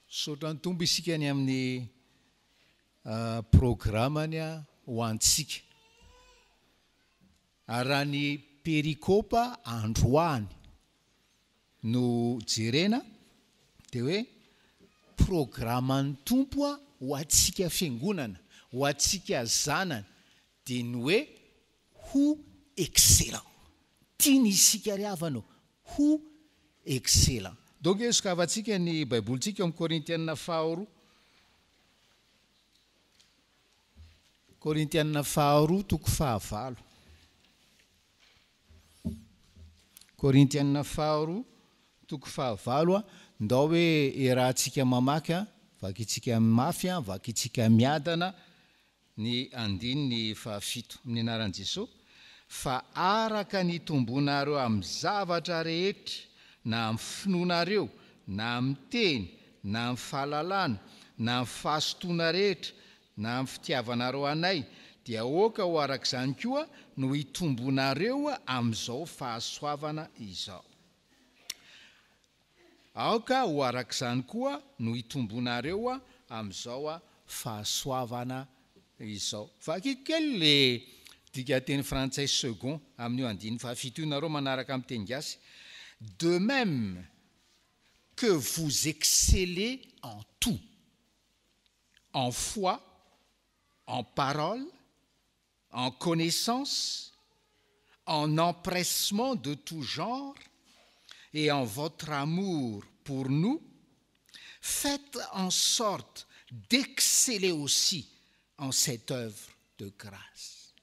Saotra ny tombo isika ny amin'ny programmany ho antsika. Ary raha ny perikopa androany no jerena dia hoe programman'ny tompo ho antsika fiangonana, ho antsika zanany dia ny hoe ho excellent. Tiany isika riavana ho excellent. Donc sokavatsika ny baibolitsika amin'ny Korintianina faharoa. Korintianina faharoa toko fahavalo. Korintianina faharoa toko fahavalo ndao hoe erahantsika mamaky vakitsika mafy vakitsika miadana ny andininy fahafito amin'ny anaran'i Jesosy. Fa araka ny tombonareo amin'ny zavatra rehetra, na amin'ny finoanareo, na amin'ny teny, na amin'ny fahalalana, na amin'ny fahasotoana rehetra, na amin'ny fitiavanareo anay, dia oka ho arak'izany koa no hitombonareo amin'izao fahasoavana izao. Aoka ho arak'izany koa no hitombonareo amin'izao fahasoavana izao. Vaky kely le dika teny frantsay second amin'io andininy fahafito nareo manaraka amin'ny teny gasy. De même que vous excellez en tout, en foi, en parole, en connaissance, en empressement de tout genre, et en votre amour pour nous, faites en sorte d'exceller aussi en cette œuvre de grâce.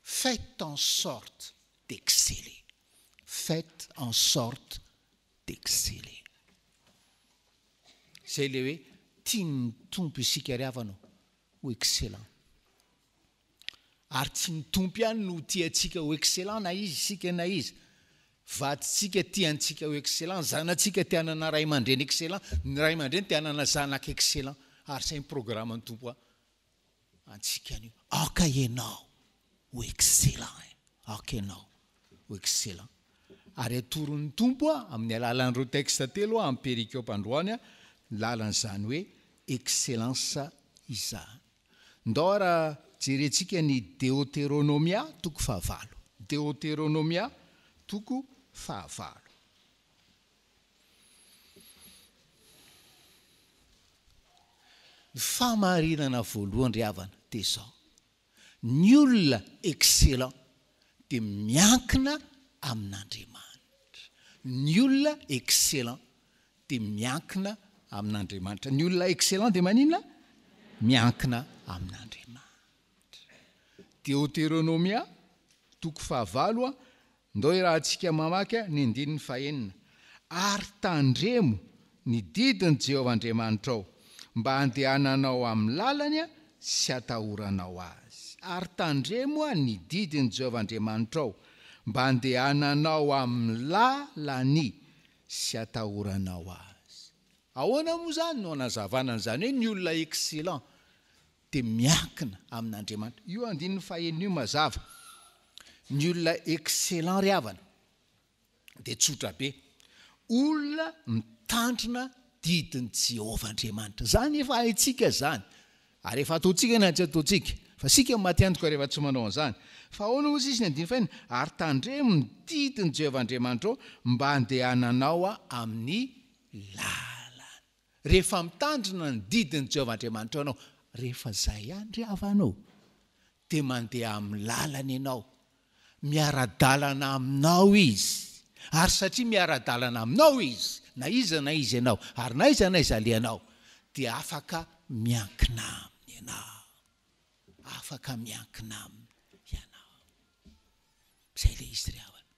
Faites en sorte d'exceller. Faites en sorte d'exceller. C'est le tin tompo isika riavana ho excellent. Ary tsy ny tompo ihany no tiantsika ho excellent na izy isika na izy. Vatsika tiantsika ho excellent, zanatsika tianana ray aman-dreny excellent, ny ray aman-dreny tianana zanaka excellent. Ary c'est un programme ny tompo antsika anio. Aka ianao ho excellent. Aka ianao ho excellent. Ary atoron'ny tompo amin'ny alalan'ireo texte telo amin'ny perikopa androany lalan'izany hoe excellence izany. Ndao raha jerentsika ny Deutéronomia toko fahavalo. Deutéronomia toko fahavalo. Ny famarinana voalohany riavana dia izao. Ny olona excellent dia miankina amin'Andriamanitra. Ny olona excellent dia miankina amin'Andriamanitra. Ny olona excellent dia maninona? Miankina amin'Andriamanitra. Deutéronomia toko fahavalo ndao rahantsika mamaky ny andininy fahaenina. Ary tandremo ny didin'i Jehovah Andriamanitra ao, mba handehananao amin'ny lalany sy hatahoranao azy. Ary tandremo ny didin'i Jehovah Andriamanitra ao, mba handehananao amin'ny lalany sy hatahoranao azy. Ahoana moa zany no anazavana an'izany hoe ny olona excellent dia miankina amin'Andriamanitra. Io andininy fahaenina io mazava. Ny olona excellent riavana dia tsotra be. Olona mitandrina didin'i Jehovah Andriamanitra. Zany efa haitsika zany. Ary efa ataontsika na tsy ataontsika. Fa sika maty antoka rehefa tsy manao an'izany. Fa ahoana moa sisy ny andininy fahaenina? Ary tandremo ny didin'i Jehovah Andriamanitra ao mba handehananao amin'ny lalany. Rehefa mitandrina ny didin'i Jehovah Andriamanitra anao, rehefa zay ihany riavanao dia mandeha amin'ny lalany ianao. Miara-dalana aminao izy. Ary satria miara-dalana aminao izy, na iza ianao, ary na iza alianao, dia afaka miankina aminy ianao. Afaka miankina aminy ianao. Zay le izy riavana.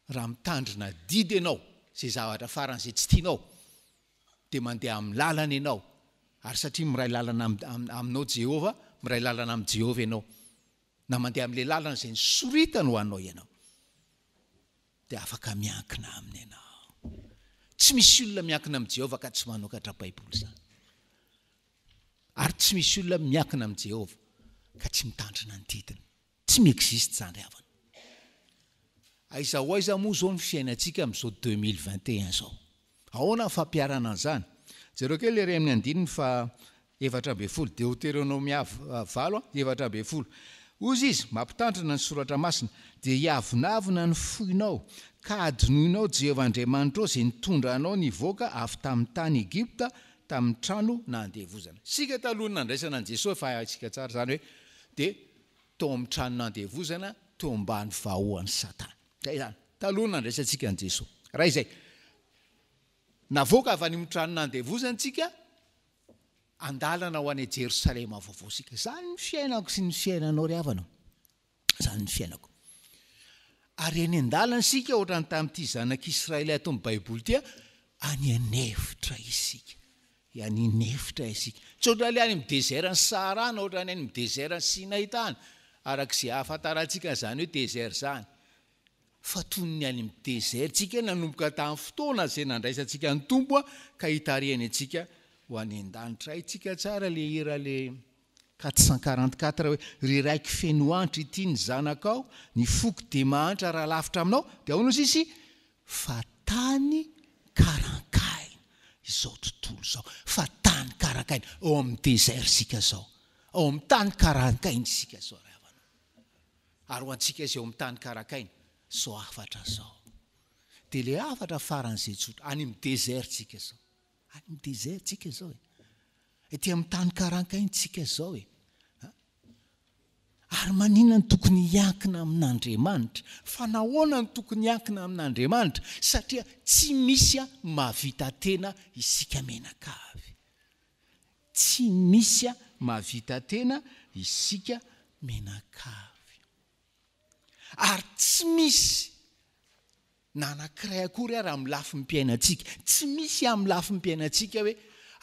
Raha mitandrina didy ianao, izay zavatra farany izay tsy tianao, dia mandeha amin'ny lalana ianao. Ary satria miray lalana aminao Jehovah, miray lalana amin'ny Jehovah ianao, na mandeha amin'ilay lalana izay nisoritany ho anao ianao, dia afaka miankina aminy ianao. Tsy misy olona miankina amin'ny Jehovah ka tsy manokatra Baiboly zany. Ary tsy misy olona miankina amin'ny Jehovah ka tsy mitandrina ny didiny. Tsy miexiste zany riavana. Aiza ho aiza moa zao ny fiainantsika amin'izao 2021 zao. ahoana fampiarana an'izany jereo ke le ray amin'ny andininy fa 7:10 Deuteronomia 7:7 ozy izy mampitantrana ny soratra masina dia hiavonavina ny foinao ka adinoinao Jehovah Andriamanitra izay nitondra anao nivoaka avy tamin'ny tany Egipta tamin'ny trano nandevozana. Sika taloha nandraisana an Jesosy fa haitsika tsara zany hoe dia tao amin'ny trano nandevozana tao ambany vahoan'ny Satana. Zay zany taloha nandraisantsika an Jesosy. Raha izay navoaka avy any amin'ny trano nandevozana tsika andalana ho any Jerosalema vaovao sika. Zany ny fiainako sy ny fiainanao ry havana. Zany ny fiainako. Ary any andalana sika ohatrany tamin'ity zanak'Israely ato amin'ny Baiboly tia any anefitra isika. Any anefitra isika. Tsy ohatrany any amin'ny désert ny Sahara na ohatrany any amin'ny désert ny Sinai tany. Arak'izay ahafantarantsika zany hoe désert zany. Fa toy ny any amin'ny désert tsika nanomboka tamin'ny fotoana izay nandraisantsika ny Tompo ka hitarihany antsika ho any an-danitra. Itsika tsara le hira le 444 hoe ry raiky feno antra ity ny zanakao ny foky dia mahantra raha lavitra aminao dia ahoana sisy fa tany karankaina izao tontolo izao fa tany karankaina ao amin'ny désert sika zao ao amin'ny tany karankaina sika zao ravana ary ho antsika izay ao amin'ny tany karankaina zao afatra zao dia le afatra faran'izay tsotra any amin'ny désert sika zao any amin'ny désert tsika zao ety amin'ny tany karankaina tsika zao ary maninona ny tokony hiankina amin'Andriamanitra fa nahoana ny tokony hiankina amin'Andriamanitra satria tsy misy mahavita tena isika menakavy. Tsy misy mahavita tena isika menakavy. Ary tsy misy nanankiray akory ary amin'ny lafiny mpiainantsika. Tsy misy amin'ny lafiny mpiainantsika hoe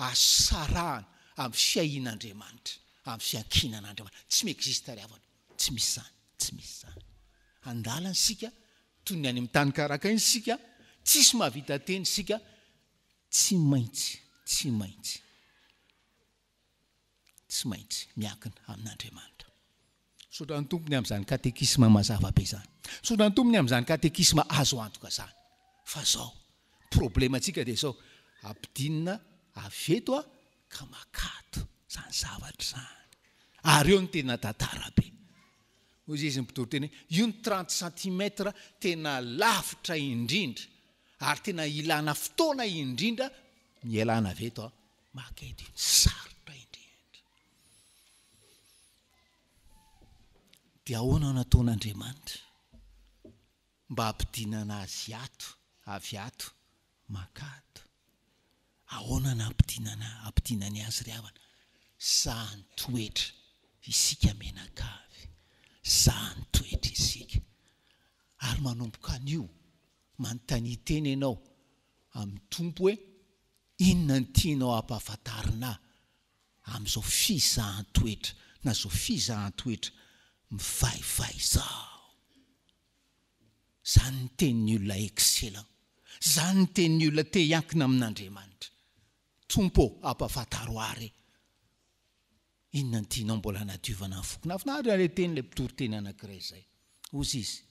asarahana amin'ny fiain'Andriamanitra. Amin'ny fiankinan'Andriamanitra tsy miexista ry havana, tsy misy zany, tsy misy zany. Andalana sika toy ny any amin'ny tany karankaina sika, tsisy mahavita teny sika, tsy maintsy miankina amin'Andriamanitra. Sodra ny tompony amin'izany katekisma mazava be zany. Sodra ny tompony amin'izany katekisma azo antoka zany. Fa zao problemantsika dia zao ampidinina aveto ka makato zany zavatra zany. Ary eo ny tena tantara be. Ozy izy mipitory teny io ny 30 cm tena lavitra indrindra ary tena ilana fotoana indrindra mialana aveto maketo sarotra indrindra. Dia ahoana nataon'Andriamanitra mba hampidinana azy avy ato makato. Ahoana nampidinany azy ry havana? Zany toetra isika menakavy. Zany toetra isika. Ary manomboka an'io manontany teny ianao amin'ny Tompo hoe inona ny tianao hampahafantarina amin'izao fizahan-toetra na izao fizahan-toetra mivaivay izao. Zany ny tenin'ny olona excellent. Zany ny tenin'ny olona te hiankina amin'Andriamanitra. Tompo hampafantaro ary inona ny tianao mbola nadiovana ny foko. Nafinaritra ilay teny ilay mpitory teny anankiray izay. Ozy izy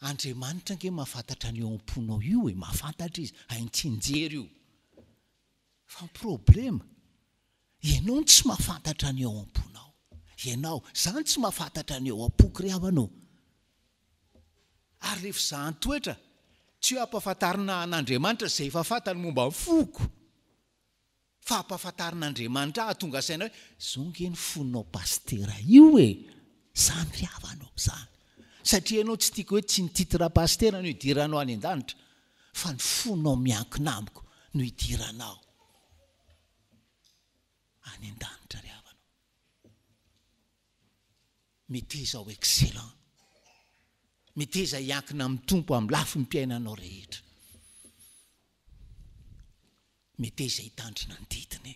Andriamanitra ange mahafantatra ny eo am-ponao io mahafantatra izy haintsinjery io. Fa ny problema ianao tsy mahafantatra ny eo am-ponao. Ianao zany tsy mahafantatra ny eo am-poko ry havanao. Ary rehefa zany toetra tsy ho ampahafantarina an'Andriamanitra izay efa fantany momba ny foko. Fa ampahafantarin'Andriamanitra ahatonga saina hoe zao nge ny fonao pastera io zany ry havanao zany. Satria ianao tsy tiako hoe tsy ny titra pastera no hidiranao any an-danitra fa ny fonao miankina amiko no hidiranao any an-danitra ry havanao. Miteza ho excellent. Miteza hiankina amin'ny Tompo amin'ny lafiny mpiainanao rehetra. Miteza hitandrina ny didiny.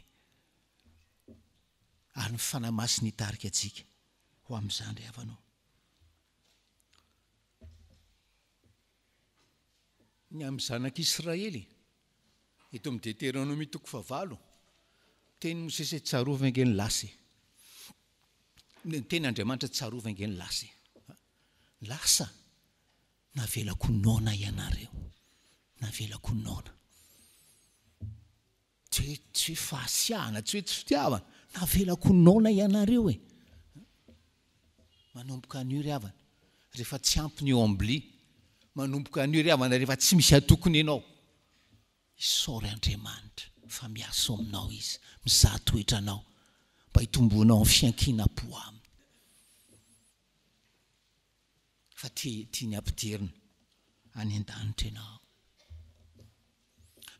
Ary ny fanamasiny hitarika antsika ho amin'izany ry havanao. Ny amin'ny zanak'Israely eto amin'ny Deutéronomie 9 teny Mosesy tsarovy ange ny lasy. Teny Andriamanitra tsarovy ange ny lasy. Lasa navelako nona ianareo. navelako nona. Tsy hoe fahasiahana, tsy hoe tsy fitiavana, navelako nona ianareo e. Manomboka an'io ry havana rehefa tsy ampiny eo ambili, manomboka an'io ry havana rehefa tsy misy atokony ianao, isaory Andriamanitra fa miasa aminao izy, mizaha toetra anao mba hitombonao amin'ny fiankinam-po aminy. Fa tiany ampidirina any an-danitra ianao.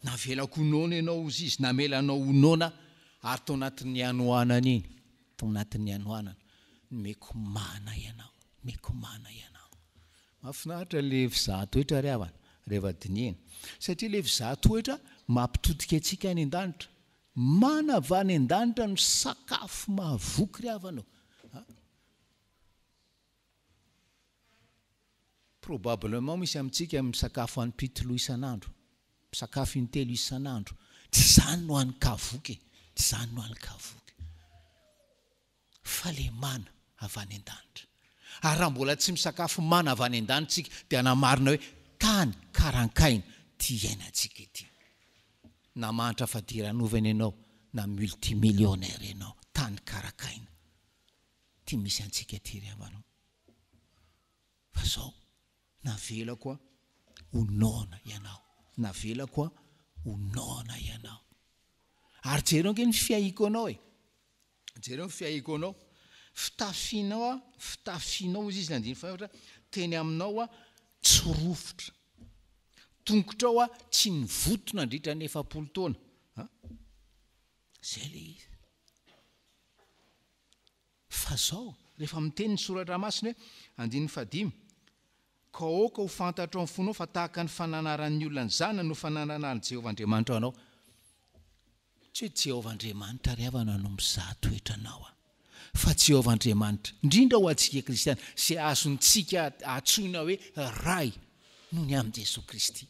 Navelako nona ianao ozy izy, namelanao nona ary tao anatin'ny anohanana iny, tao anatin'ny anohanana meko mana ianao, meko mana ianao. Mahafinaritra le fizaha toetra ry havana rehefa dinihana, satria le fizaha toetra mampitodika antsika any an-danitra. Mana avy any an-danitra no sakafo mahavoky ry havanao. Probablement misy amintsika misakafo any pitilo isan'andro, misakafo intelo isan'andro. Tsy zany no any kavoky, tsy zany no any kavoky. Fa le mana avy any an-danitra. Ary raha mbola tsy misakafo mana avy any an-danitra tsika dia anamarina hoe tany karankaina ty iainantsika ity. Na mantra fadiranovana ianao, na multimillionnaire ianao, tany karankaina ty misy antsika ty ry havanao. Fa zao navela koa honona ianao, navela koa honona ianao. Ary jereo ange ny fiahiko anao e, jereo ny fiahiko anao, fitafianao izy nandiny fahavatra, teny aminao tsy rofotra, tongotrao tsy nivotona andritra ny 7 taona. Zay le izy. Fa zao rehefa miteny ny soratra masina hoe 5, ka oka ho fantatra ao fonao fa tahaka ny fananaran'ny olona ny zana no fananana ny Jehovah Andriamanitra anao. Tsy hoe Jehovah Andriamanitra ry havana no mizaha toetra anao, fa Jehovah Andriamanitra indrindra ho antsika kristiana izay azontsika atsoina hoe ray noho ny amin'i Jesosy Kristy.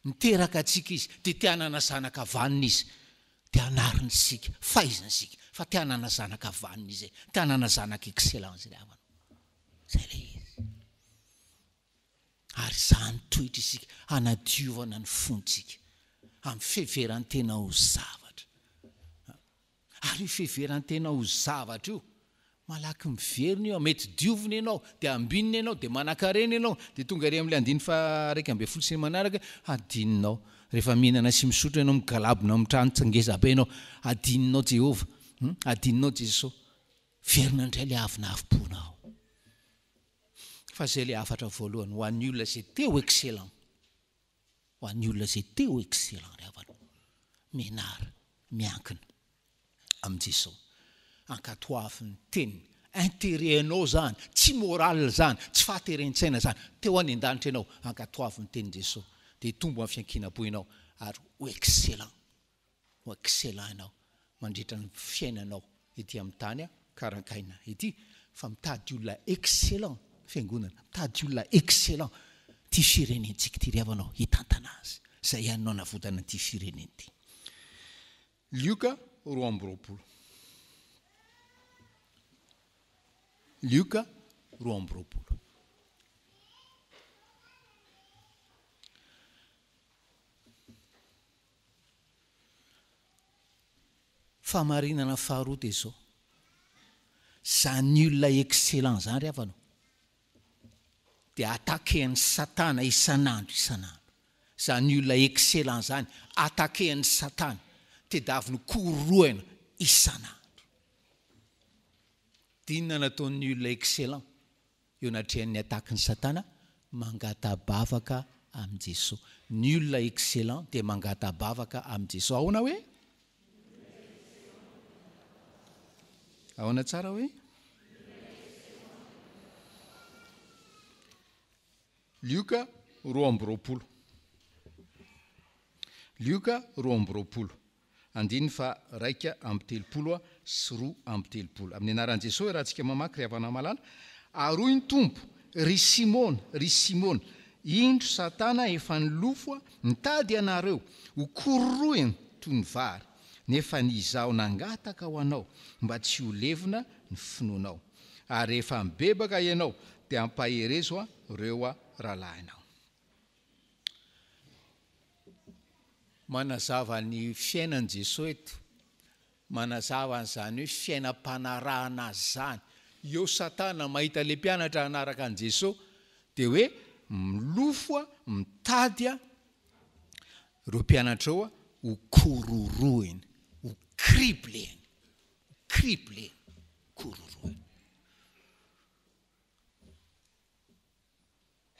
Miteraka antsika izy dia tianana zanaka vanina izy, dia anariny sika, fahaizana sika fa tianana zanaka vanina izy, tianana zanaka excellence ry havana. Zay le izy. Ary zany toetra isika hanadiovana ny fontsika amin'ny fiheverany tena ho zavatra. Ary io fiheverany tena ho zavatra io malaky miverina io, mety diovina ianao dia ambinina ianao dia manan-karena ianao dia tonga ry amin'ilay 9 sy manaraka adininao. Rehefa mihinana sy misotro ianao migalabona mitrano tsangeza be ianao, adininao Jehovah, adininao Jesosy, verina indray le avinavimponao. Fa zay le afatra voalohany ho an'ny olona zay teo excellent, ho an'ny olona zay teo excellent ry havana, menara miankina amin'i Jesosy, ankatoavin'ny teniny, intérêt-nao zany, tsy moral zany, tsy fahaterensaina zany, teo any an-danitra ianao, ankatoavin'ny tenin Jesosy, dia tombo amin'ny fiankinam-po ianao ary ho excellent ianao mandritra ny fiainanao ety amin'ny tany karankaina ety. Fa mitady olona excellent fiangonana, mitady olona excellent ty firenentsika ty ry havanao hitantana azy. Zay ihany no anavodana ty fireneny ty. Lioka 2:20. Lioka 2:20. Famarinana faharoa dia zao, zany olona excellent zany ry havanao dia atakehan'ny Satana isan'andro. Zany olona excellent zany atakehan'ny Satana, tedaviny kororohana isan'andro. Dinona nataon'ny olona excellent eo natrehan'ny atakin'ny Satana? Mangatabavaka amin'i Jesosy. Ny olona excellent dia mangatabavaka amin'i Jesosy. Ahoana hoe? Ahoana tsara hoe? Lioka 2:20. Lioka 2:20. Andiny fa 2:30 sy 2:30. Amin'ny anaran'i Jesosy raha antsika mamaky ry havana malala. Aroy ny tompo, ry Simona, indro Satana efa nilofo nitady anareo ho kororohany toy ny vary, nefa nizaho nangataka ho anao mba tsy ho levina ny finoanao. Ary rehefa mibebaka ianao dia ampaherezo reo rahalahinao. manazava ny fiainan' Jesosy eto, manazava n'izany hoe fiainam-panarahana zany. Eo Satana mahita le mpianatra hanaraka an' Jesosy dia hoe milofo a, mitady a ireo mpianatra ao a ho kororohiny, ho kribleny, kororohiny.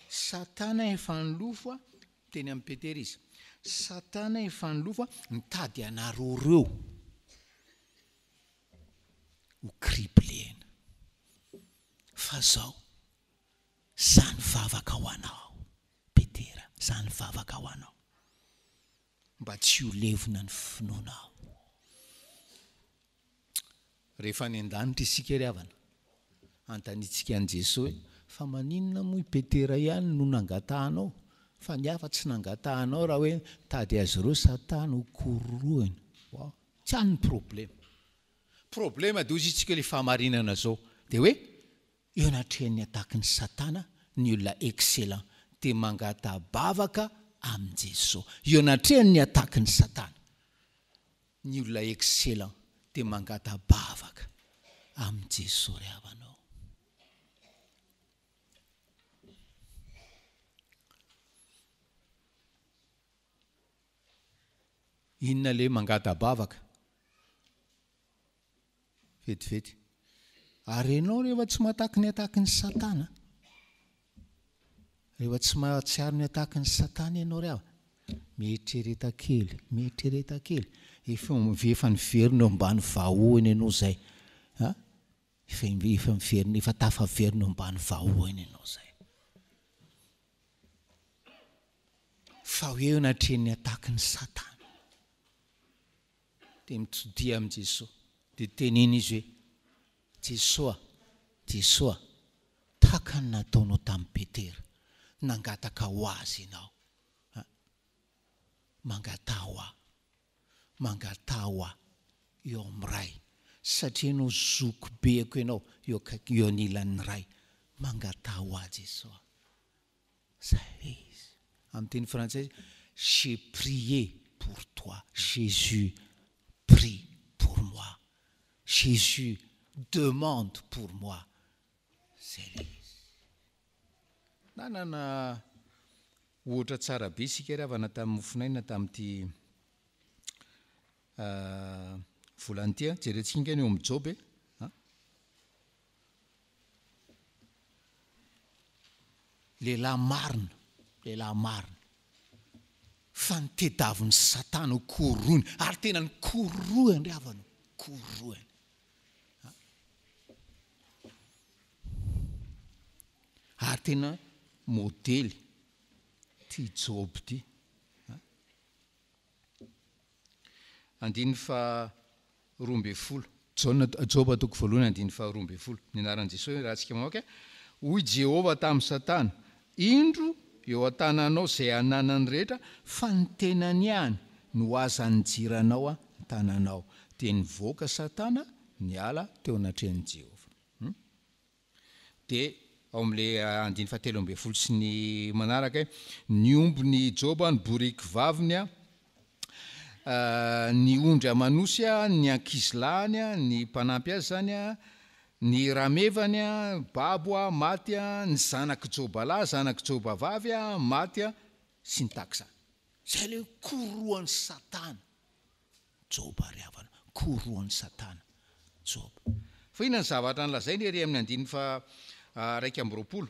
Satana efa nilofo a, teny amin'ny Petera izy, Satana efa nilofo a mitady anareo ireo ho kriblena. Fa zao, zany vavaka ho anao, Petera, zany vavaka ho anao, mba tsy ho levona ny finoanao. Rehefa ny an-danitra isika ry havana, antanitsika an' Jesosy, fa maninona moa i Petera ihany no nangatahanao, fa ny hafa tsy nangatahanao raha hoe tady azy ireo Satana ho kororohiny. Tsy hany ny problema dia ozy itsika le fahamarinana zao dia hoe eo anatrehan'ny ataky ny Satana ny olona excellent dia mangata-bavaka amin' Jesosy. Eo anatrehan'ny ataky ny Satana ny olona excellent dia mangata-bavaka amin' Jesosy ry havanao. Inona le mangata-bavaka? Vetivety. Ary ianao rehefa tsy mahataky ny ataky ny Satana, rehefa tsy mahatsiaro ny ataky ny Satana ianao ry havana, mieritrereta kely, efa niverina eo ambany vahoany ianao zay. Efa tafaverina eo ambany vahoany ianao zay. Fa hoe eo anatrehan'ny ataky ny Satana dia mitsodia amin' Jesosy, dia teneny izy hoe Jesosy, tahaka ny nataonao tamin'ny Petera, nangataka ho azy ianao, mangata ho aho eo amin'ny ray, satria ianao zoko beko ianao eo anilan'ny ray, mangata ho ahy Jesosy. Zay izy amin'ny teny frantsay, j'ai prié pour toi, Jésus prie pour moi, Jésus demande pour moi. Zay izy. Nanana ohatra tsara be isika ry havana tamin'ny mofinaina tamin'ity volany ity, jerentsika eo amin'ny Job lehilahy marina fa nitedaviny Satana ho kororohiny, ary tena ny kororohany ry havana, kororohany. Ary tena modely ty Job ty. Andiny fa 12, Job atoko voalohany andiny fa 12, ny anaran'i Jesosy raha tsika mamaky. Hoy Jehova tamin'ny Satana, indro eo an-tananao zay ananany rehetra, fa ny tenany ihany no azany jiranao a tananao. Dia nivoaka Satana niala teo anatrehan'i Jehova. Dia ao amin'le andiny fa 13 sy ny manaraka, ny ombony Joba ny boriky vaviny ny ondry amanosy ny ankizilahany ny mpanampy azy zany ny ramevany babo maty ny zanaky Joba lahy, zanaky Joba vavy maty sy ny takizany. Zay le kororohan'ny Satana Joba ry havana, kororohan'ny Satana Joba. Fa inona ny zavatra nylazay ny ery amin'ny andiny fa 1:20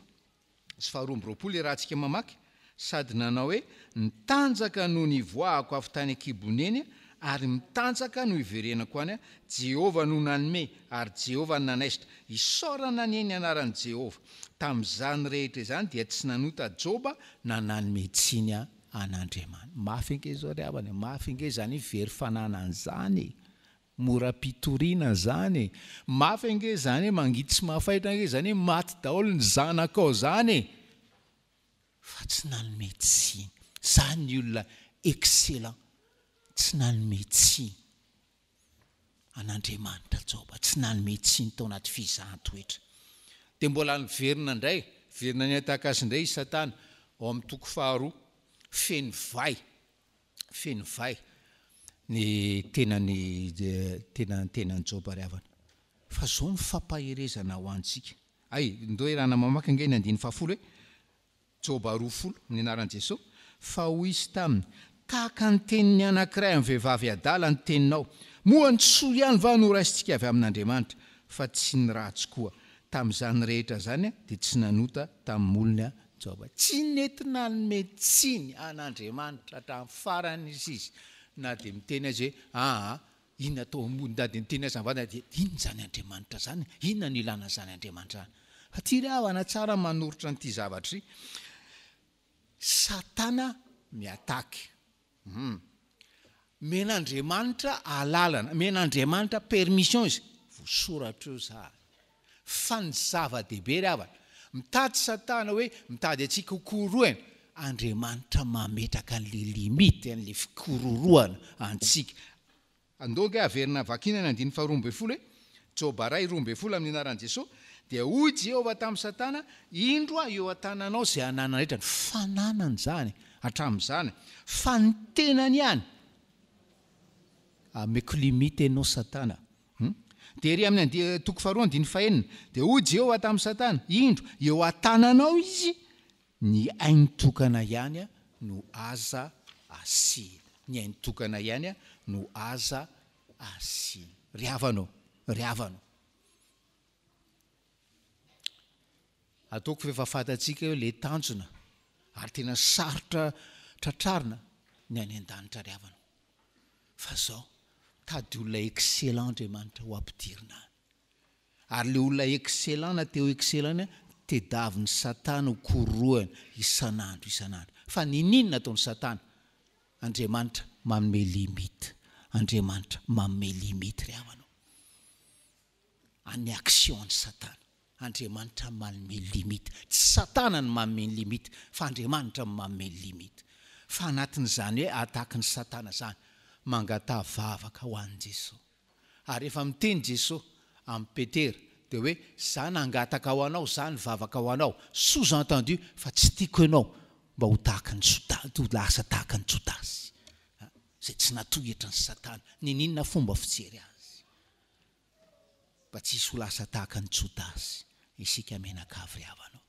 sy 2:20 rahantsika mamaky, sady nanao hoe nitanjaka no nivoahako avy tany an-kiboneny ary mitanjaka no iverenako any, Jehova no nanome ary Jehova nanaisitra, isaorana ny eny anaran'i Jehova. Tamin'izany rehetra izany dia tsy nanota Joba nananome tsiny an'Andriamanitra. Mafy ange zao ry havana, mafy ange zany very fananany zany, mora pitoriana zany, mafy ange zany mangitsy mafaitra ange zany, maty daholo ny zanakao zany, fa tsy nanome tsiny. Zany ny olona excellent, tsy nanome tsiny an'Andriamanitra Joba, tsy nanome tsiny tao anaty fizahan-toetra. Dia mbola niverina indray, verina ny ataka azy indray Satana ao amin'ny toko 2, feno vai feno vai ny tenany Jobariavana fa zao mifampaherezana ho antsika ndo irana mamaky angeny 10 hoe Joba 20 ny anaran'i Jesosy fa ho izy taminy tahaka ny teniny anankiray amin'ny vehivavy adala ny teninao moa ny tsoa ihany va no raisitsika avy amin'Andriamanitra fa tsy ny ratsy koa tamin'izany rehetra zany dia tsy nanota tamin'ny olona Joba tsy nentina ny metsiny an'Andriamanitra hatramin'ny farany izy na dia miteny azy hoe inona atao ambony na dia miteny azy avana dia inona zany Andriamanitra zany inona ny ilana zany Andriamanitra zany fa ty ry havana tsara manoritra n'ity zavatra Satana miataky men'Andriamanitra alalana men'Andriamanitra permission izy vosoratra eo zany fa ny zava-dehibe ry havana mitady Satana hoe mitady atsika hokororoana Andriamanitra mametraka an'le limity an'le fikororoana antsika andonga averina vakinana 12 hoe Joba 2:12 amin'ny anaran'i Jesosy dia hoy Jehova tamin'ny Satana indro eo an-tananao zay ananana rehetra ny fananany zany hatramin'izany fa ny tenany ihany ameko limity ianao Satana dia ry amin'ny 2:4 dia hoy Jehova tamin'ny Satana indro eo an-tananao izy ny ainy tokana ihany no aza asina ny ainy tokana ihany no aza asina ry havanao ataoko efa fatatsika hoe le tanjona ary tena sarotra tratrarina ny any an-danitra ry havana fa zao tady olona excellent Andriamanitra ho ampidirina ary le olona excellent na teo excellent tedaviny Satana ho kororoana isan'andro fa ninona ataony Satana Andriamanitra manome limite ry havana any action ny Satana Andriamanitra manome limite tsy Satana ny manome limite fa Andriamanitra manome limite fa anatin'izany hoe ataky ny Satana zany mangata vavaka ho an'i Jesosy ary efa miteny Jesosy amin'ny Petera dia hoe za nangataka ho anao zany vavaka ho anao sous-entendu fa tsy tiako ianao mba ho tahaka ny Jodasy ho lasa tahaka ny Jodasy zay tsy natohitra ny Satana ninona fomba fijery azy mba tsisy ho lasa tahaka ny Jodasy isika menakavy ry havanao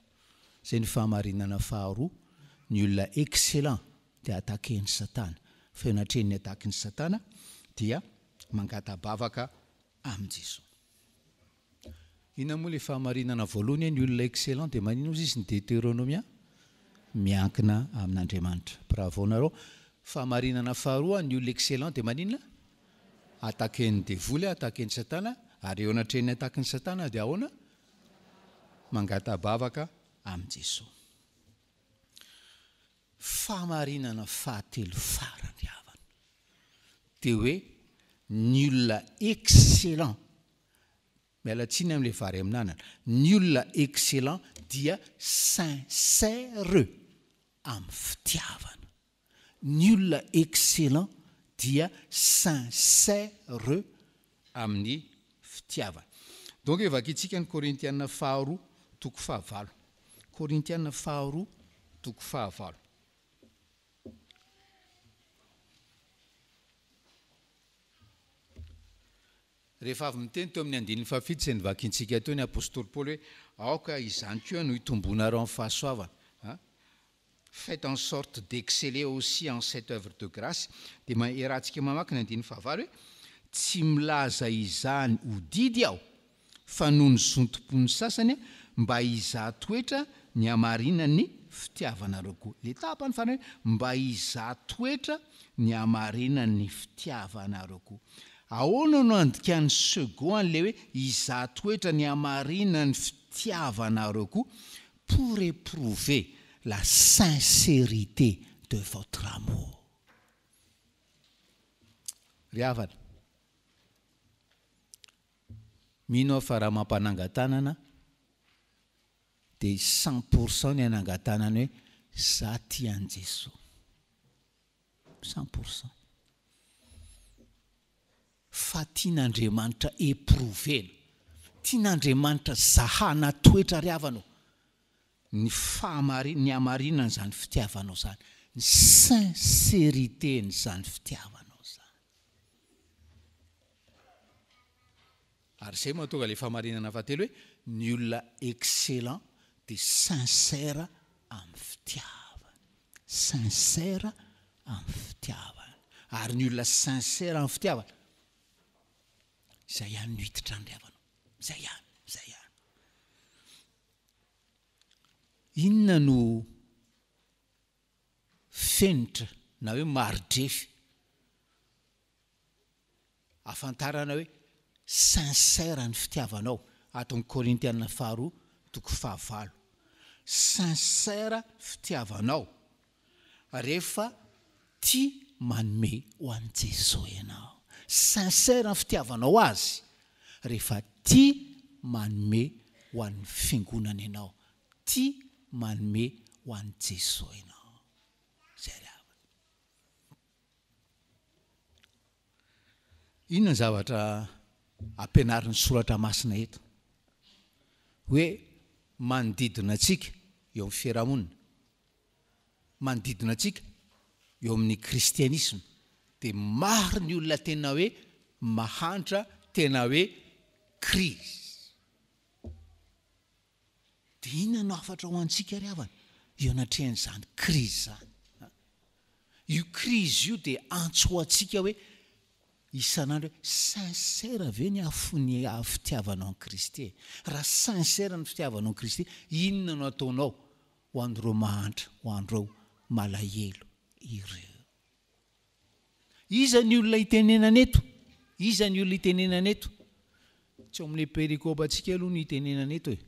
zay ny fahamarinana faharoa ny olona excellent dia ataken'ny Satana fa natren'ny ataky ny Satana dia mangata-bavaka amin'i Jesosy ina moa le fahamarinana voalohany ny olona excellent dia manino izy ny Deutéronomia miankina amin'Andriamanitra bravo nareo fahamarinana faharoa ny olona excellent dia maninona ataken'ny devoly ataken'ny Satana ary eo natren'ny ataky ny Satana dia ahoana mangata-bavaka amin'i Jesosy fahamarinana fahatelo farany havana dia hoe ny olona excellent mialatsiny amin'le vary amin'anana ny olona excellent dia sincère amin'ny fitiavana ny olona excellent dia sincère amin'ny fitiavana donc evakitsika ny Korintiana faharoa toko 9 Korintiana faharoa toko 9 rehefa avy miteny teo amin'ny 17 zay nivakintsika teo ny apôstôly Paoly hoe aoka izany koa no itombonareo amin'ny fahasoavana faites en sorte d'exceller aussi en cette œuvre de grâce dia iarahantsika mamaky ny 19 hoe tsy milaza izany ho didy aho fa noho ny zontom-pony sasany mba hizaha-toetra ny hamarina ny fitiavanareo koa le tapany farany mba hizaha-toetra ny hamarina ny fitiavanareo koa ahoana no andikany second le hoe hizaha-toetra ny hamarina ny fitiavanareo koa pour éprouver la sincérité de votre amour ry havana mino fa raha mampanangatanana dia 100% ny anangatanana hoe za tian Jesosy 100% fa tian'Andriamanitra éprovena tian'Andriamanitra zahana toetra ry havanao ny hamarinana zany fitiavanao zany ny sincérité-n'izany fitiavanao zany. Ary zay mahatonga le famarinana fahatelo hoe ny olona excellent dia sincère amin'ny fitiavana. Sincère amin'ny fitiavana. Ary ny olona sincère amin'ny fitiavana, izay ihany no hiditra andriavanao. Izay ihany. Inona no fenitra na hoe maridrefy afantarana hoe sincère ny fitiavanao? Ato amin'ny Korintiana faharoa 5:9. Sincère fitiavanao rehefa tia manome ho an'i Jesosy ianao. Sincère ny fitiavanao azy rehefa tia manome ho an'ny fiangonana ianao, tia manome ho an'i Jesosy ianao. Zay rehefa. Inona ny zavatra ampianarin'ny soratra masina eto? Hoe manodidina antsika eo amin'ny fiarahamonina, manodidina antsika eo amin'ny kristianisma, dia maro ny olona tena hoe mahantra, tena hoe krizy. Dia inona no afatra ho antsika ry havana eo anatrehan'izany krizy zany? Io krizy io dia antso ho antsika hoe isan'andro hoe sincère ve ny afony fitiavanao ny Kristy? Raha sincère ny fitiavanao ny Kristy, inona no ataonao ho andreo mahantra, ho andreo malahelo ireo? Iza ny olona itenenana eto? Iza ny olona itenenana eto? Tsy ao amin'ilay perikôpa antsika aloha no itenenana eto e.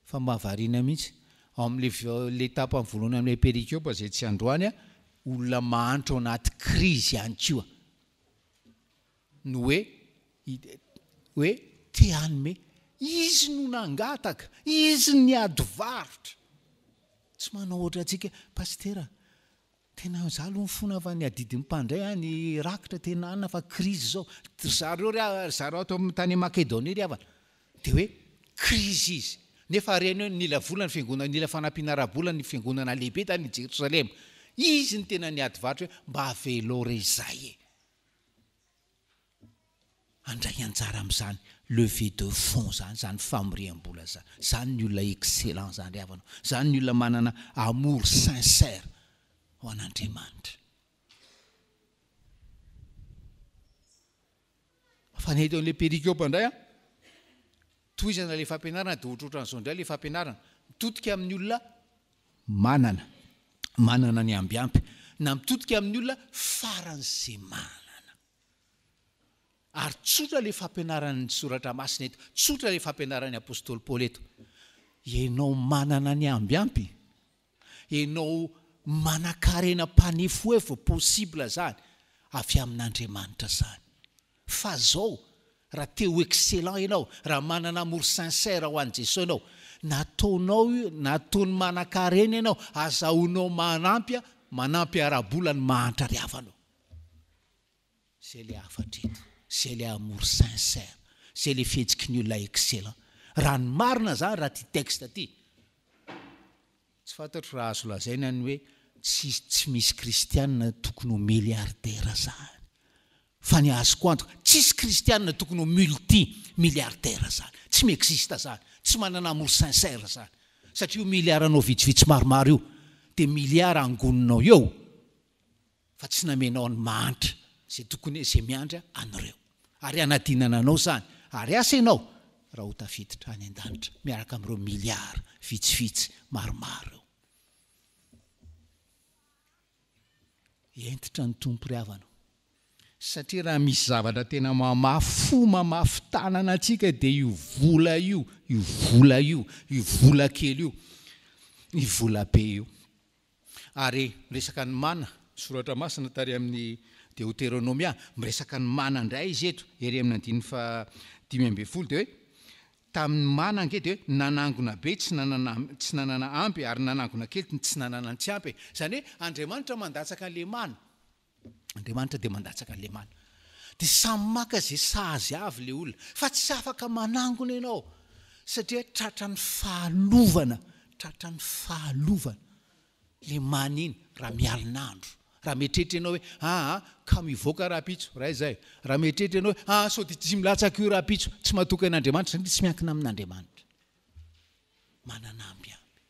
Fa mahavariana mihitsy. Ao amin'ilay tapany voalohany amin'ilay perikôpa izay tsy androany, olona mahantra ao anaty krizy ihany koa no hoe te hanome. Izy no nangataka, izy ny adivarotra. Tsy manao ohatra antsika, pastera, tena zaho aloha mifona fa ny adidin'ny mpandray ny rakitra tena anina fa krizy zao. Zareo ato amin'ny tany Makedonia ry havana, dia hoe krizy izy. Nefa reny hoe nila vola ny fiangonana, nila fanampiana ara-bola ny fiangonana lehibe tany Jerosalema. Izy ny tena ny adivarotra hoe mba avelo re izay e. Andray anjara amin'izany levée de fonds zany, zany famoriam-bola zany. Zany ny olona excellent zany ry havana. Zany ny olona manana amour sincère ho an'Andriamanitra. Fa ny eto amin'ilay perikôpa indray tohizana ilay fampianarana dia ohatrohatran'izao indray ilay fampianarana. Mitodika amin'ny olona manana ny ambiampy, na mitodika amin'ny olona faran'izay manana. Ary tsotra ilay fampianaran'ny soratra masina eto, tsotra ilay fampianaran'ny apôstôly Paoly eto. Ianao manana ny ambiampy, ianao manan-karena mpanefoefo possible zany avy amin'Andriamanitra zany. Fa zao raha teo excellent ianao, raha manana amour sincère ho an'i Jesosy ianao, nataony manan-karena ianao, azahoanao manampy ara-bola ny mahantra ry havanao. Zay ilay afatra eto, zay ilay amour sincère, zay ilay fihetsiky ny olona excellent. Raha ny marina zany raha ty texte ty, tsy fantatro raha azo lazaina ny hoe tsy misy kristianina tokony ho milliardaire zany. Fa ny azoko antoka, tsisy kristianina tokony ho multi-milliardaire zany. Tsy miexista zany, tsy manana amour sincère zany. Satria io miliaranao vitsivitsy maromaro io, dia miliara angoninao eo, fa tsy namenao ny mahantra zay tokony zay miandra an'ireo. Ary anadinana anao zany, ary asa ianao raha ho tafiditra any an-danitra miaraka amin'ireo miliara vitsivitsy maromaro eo. Entitra ny tompo ry havana. Satria raha misy zavatra tena mamafi tanana antsika dia io vola io, io vola kely io, io vola be io. Ary miresaka ny mana, soratra masina tary amin'ny Deutéronomia, miresaka ny mana indray izy eto, ery amin'ny 5:10 dia hoe tamin'ny mana ange dia hoe nanangona be tsy nanana ampy, ary nanangona kely tsy nanana tsy ampy. Zany hoe Andriamanitra mandatsaka an'ilay mana. Andriamanitra dia mandatsaka an'ilay mana. Dia samy maka izay sahazy avy ilay olona, fa tsy afaka manangona ianao satria tratra ny fahalovana. le maniny raha mialinandro raha mieritreritra ianao hoe ka mivoaka raha-pitso raha izay raha mieritreritra ianao hoe sao dia tsy milatsaka io raha-pitso tsy mahatoka an'Andriamanitra satria tsy miankina amin'Andriamanitra mananamby amby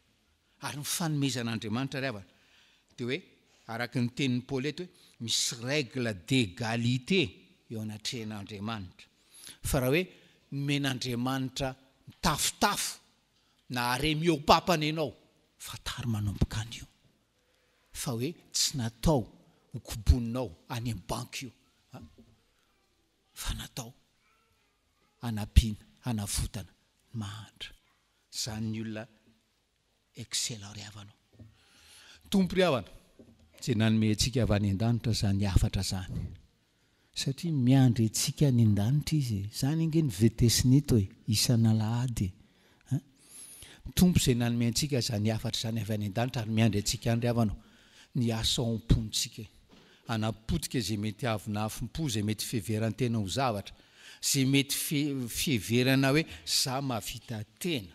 ary ny fanomezan'Andriamanitra ry havana dia hoe araka ny tenin'ny Paoly eto hoe misy règle d'égalité eo anatrehan'Andriamanitra fa raha hoe nomen'Andriamanitra mitafotafo na haremy eo papana ianao fatary manomboka an'io fa hoe tsy natao hokoboninao any amin'ny banky io fa natao hanampiana hanavotana mahantra zany ny olona excellent ry havanao tompo ry havana zay nanome antsika avy any an-danitra zany hafatra zany satria miandry antsika any an-danitra izy zany inge ny vetesinito hoe isana lahady tompo zay nanome antsika zany hafatra zany avy any an-danitra ary miandry antsika any ry havanao ny asa ao am-pontsika anapotika zay mety avina afim-po zay mety fiheverantena ho zavatra zay mety fiheverana hoe za mahavita tena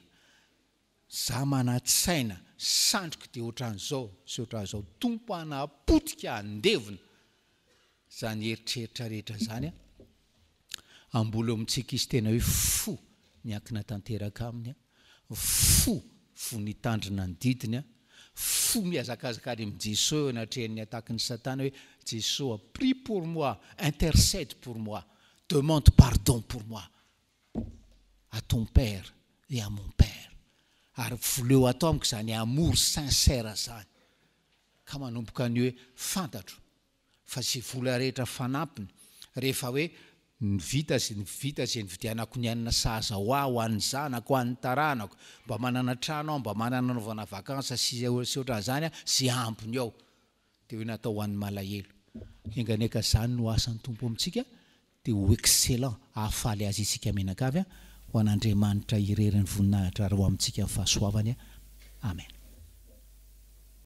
za manatsaina sandriko dia ohatran'izao sy ohatran'izao tompo anapotika andevina zany eritreritra rehetra zany ambolo amintsika izy tena hoe fo miankina tanteraka aminy fo nitandrina ny didiny fo miazakazaka ary amin'i Jesosy anatrehan'ny ataky ny Satana hoe Jesosy prie pour moi, intercède pour moi, demande pardon pour moi à ton père et à mon père ary voleo atao amiko zany amour sincère zany ka manomboka ny hoe fantatro fa sy vola rehetra fanampiny rehefa hoe vita zay nividianako ny anina sahaza ho an'ny zanako ho an'ny taranako mba manana trano aho mba manana naovana vakansa sy ohatran'izany sy ampiny ao dia hoe natao ho an'ny malahelo enganeka zany no asan'ny tompo amintsika dia ho excellent ahafaly azy isika menakavy ho an'Andriamanitra ireriny voninahitra ary ho amintsika fahasoavany amen.